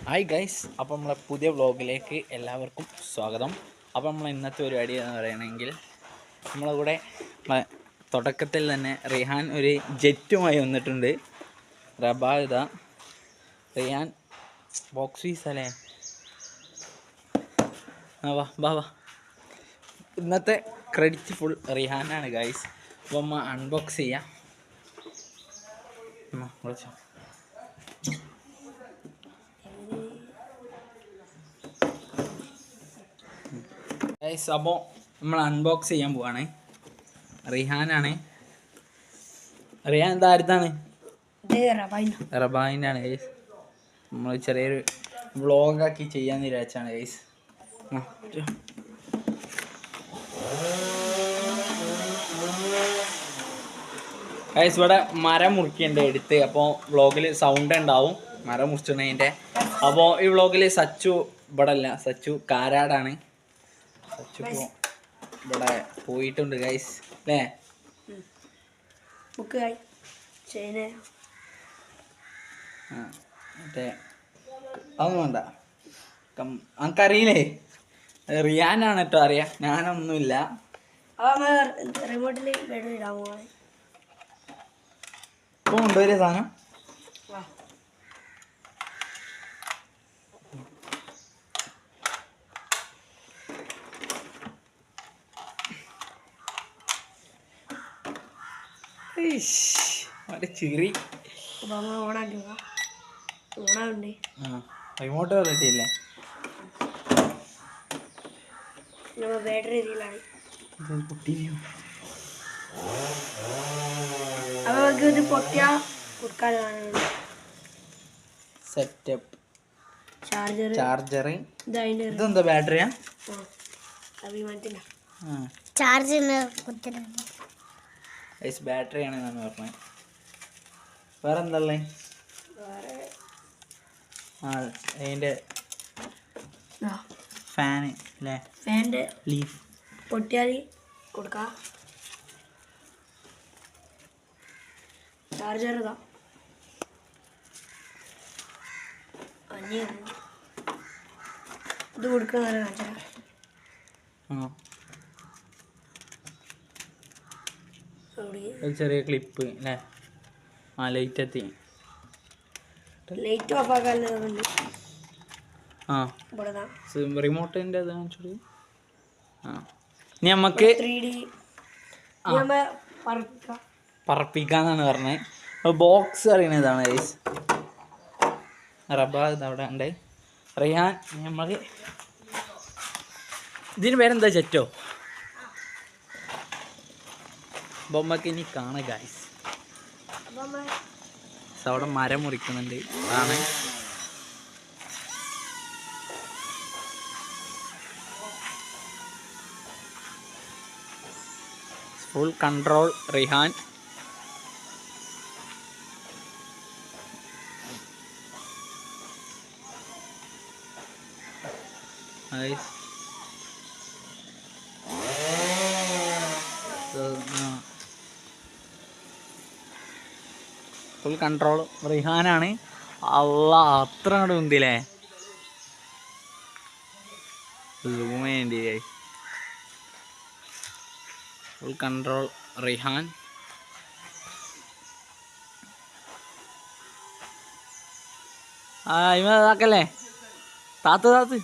Hi guys, അപ്പോൾ നമ്മളെ പുതിയ വ്ളോഗിലേക്ക് എല്ലാവർക്കും സ്വാഗതം. അപ്പോൾ നമ്മൾ ഇന്നത്തെ പരിപാടി എന്ന് പറയുകയാണെങ്കിൽ നമ്മളെ കൂടെ തുടക്കത്തിൽ തന്നെ റിഹാൻ ഒരു ജെറ്റുമായി വന്നിട്ടുണ്ട്. റബാദ റിഹാൻ ബോക്സ് പീസ് അല്ലേ? വാ വാ വാ. ഇന്നത്തെ ക്രെഡിറ്റ് ഫുൾ റിഹാനാണ് ഗൈസ്. അപ്പോൾ നമ്മൾ അൺബോക്സ് ചെയ്യാം. വിളിച്ചോ. ഗൈസ്, അപ്പോൾ നമ്മൾ അൺബോക്സ് ചെയ്യാൻ പോവാണ്. റിഹാനാണ്. റിഹാൻ ഇതാരത്താണ്? റബായിൻ്റെ ആണ് ഗൈസ്. നമ്മൾ ചെറിയൊരു വ്ളോഗാക്കി ചെയ്യാൻ വിചാരിച്ചാണ് ഗൈസ്. ഗൈസ്, ഇവിടെ മരം മുറിക്കേണ്ട എടുത്ത്, അപ്പോൾ വ്ളോഗിൽ സൗണ്ട് ഉണ്ടാവും മരം മുറിച്ചിടുന്നതിൻ്റെ. അപ്പോൾ ഈ വ്ളോഗിൽ സച്ചു ഇവിടെ അല്ല, സച്ചു കാരാടാണ്. സച്ചു ഇവിടെ പോയിട്ടുണ്ട് ഗൈസ് അല്ലേ? മറ്റേ അതൊന്നും വേണ്ട, നമുക്കറിയില്ലേ റിയാനാണ് കേട്ടോ. അറിയാം, ഞാനൊന്നുമില്ല. ഇപ്പൊ കൊണ്ടുവരിക സാധനം. ചിറി റിമോട്ട് റെഡിയല്ലേ? Setup charger. ഇതെന്താ ബാറ്ററിയാ? ബാറ്ററി ആണെന്നാണ് പറഞ്ഞത്. വേറെ എന്താ? അതിൻ്റെ ഫാന് അല്ലേ? ഫാൻ്റെ ലീഫ് പൊട്ടിയാൽ കൊടുക്കാം. ചാർജർ ഇതാ. ഇത് കൊടുക്കുന്ന ചെറിയ ക്ലിപ്പ് അല്ലേ? ലൈറ്റ് എത്തി. ലൈറ്റ് ഓഫ് ആക്കാൻ റിമോട്ടിൻ്റെ ഇനി നമുക്ക് പറപ്പിക്കാന്നാണ് പറഞ്ഞത്. Box അറിയണതാണ് guys. റബ്ബാ അവിടെ ഉണ്ട്. റിഹാൻ നമ്മൾ ഇതിന് പേരെന്താ? ജെറ്റോ. അപ്പോൾ നമുക്ക് ഇനി കാണാം ഗൈസ്. അവിടെ മരം മുറിക്കുന്നുണ്ട്. അതാണ് full control Rihan. Full control റിഹാനാണ്. അല്ലാ, അത്ര അങ്ങോട്ട് ഉണ്ടില്ലേ? സൂം ചെയ്യേണ്ടി. Full control Rihan. ഇതാക്കല്ലേ? താത്ത്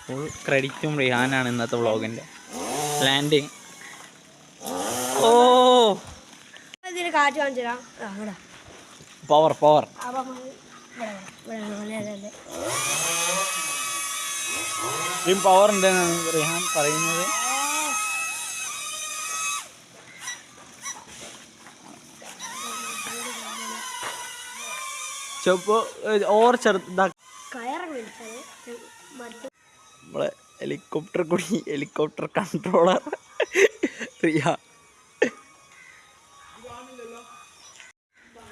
ഫുൾ ക്രെഡിറ്റും റിഹാനാണ് ഇന്നത്തെ വ്ളോഗിൻ്റെ. ലാൻഡിങ്. ഓ, പവർ പവർ. പവർ ഉണ്ടെന്നാണ് റിഹാൻ പറയുന്നത്. ഓർ ചെറുതാ നമ്മളെ ഹെലികോപ്റ്റർ കൂടി. Helicopter controller Rihan.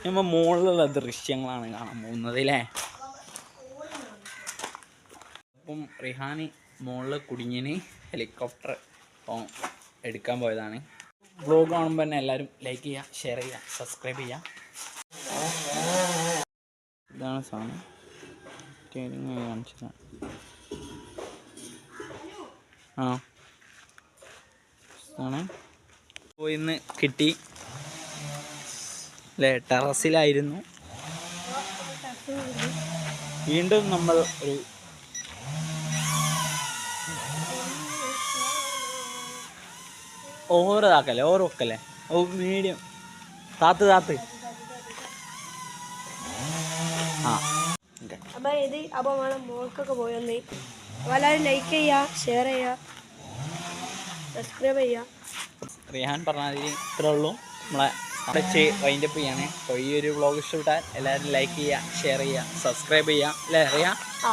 നമ്മൾ മുകളിലുള്ള ദൃശ്യങ്ങളാണ് കാണാൻ പോകുന്നത് അല്ലേ? അപ്പം റിഹാന് മുകളിൽ കുടുങ്ങിന് ഹെലികോപ്റ്റർ എടുക്കാൻ പോയതാണ്. വ്ളോഗ് കാണുമ്പോൾ തന്നെ എല്ലാവരും ലൈക്ക് ചെയ്യുക, ഷെയർ ചെയ്യുക, സബ്സ്ക്രൈബ് ചെയ്യുക. ഇതാണ് സാധനം കാണിച്ചത്. ആ ആണ് പോയിന്ന് കിട്ടി അല്ലേ? ടെറസിലായിരുന്നു. വീണ്ടും നമ്മൾ ഒരു ഓവർ ഇതാക്കല്ലേ, ഓവർ വെക്കല്ലേ, ഓ മീഡിയം താത്ത് താത്ത്. ആ അപ്പം ഇത് അപ്പോൾ നമ്മളെ മോൾക്കൊക്കെ പോയി എല്ലാവരും ലൈക്ക് ചെയ്യുക, ഷെയർ ചെയ്യുക, സബ്സ്ക്രൈബ് ചെയ്യുക. റിഹാൻ പറഞ്ഞാൽ ഇത്രേ ഉള്ളൂ. നമ്മളെ വെച്ച് വൈൻഡപ്പ് ചെയ്യാണ്. അപ്പോൾ ഈ ഒരു വ്ളോഗ് ഇഷ്ടപ്പെട്ടാൽ എല്ലാവരും ലൈക്ക് ചെയ്യുക, ഷെയർ ചെയ്യുക, സബ്സ്ക്രൈബ് ചെയ്യുക അല്ലേ റിയാ? ആ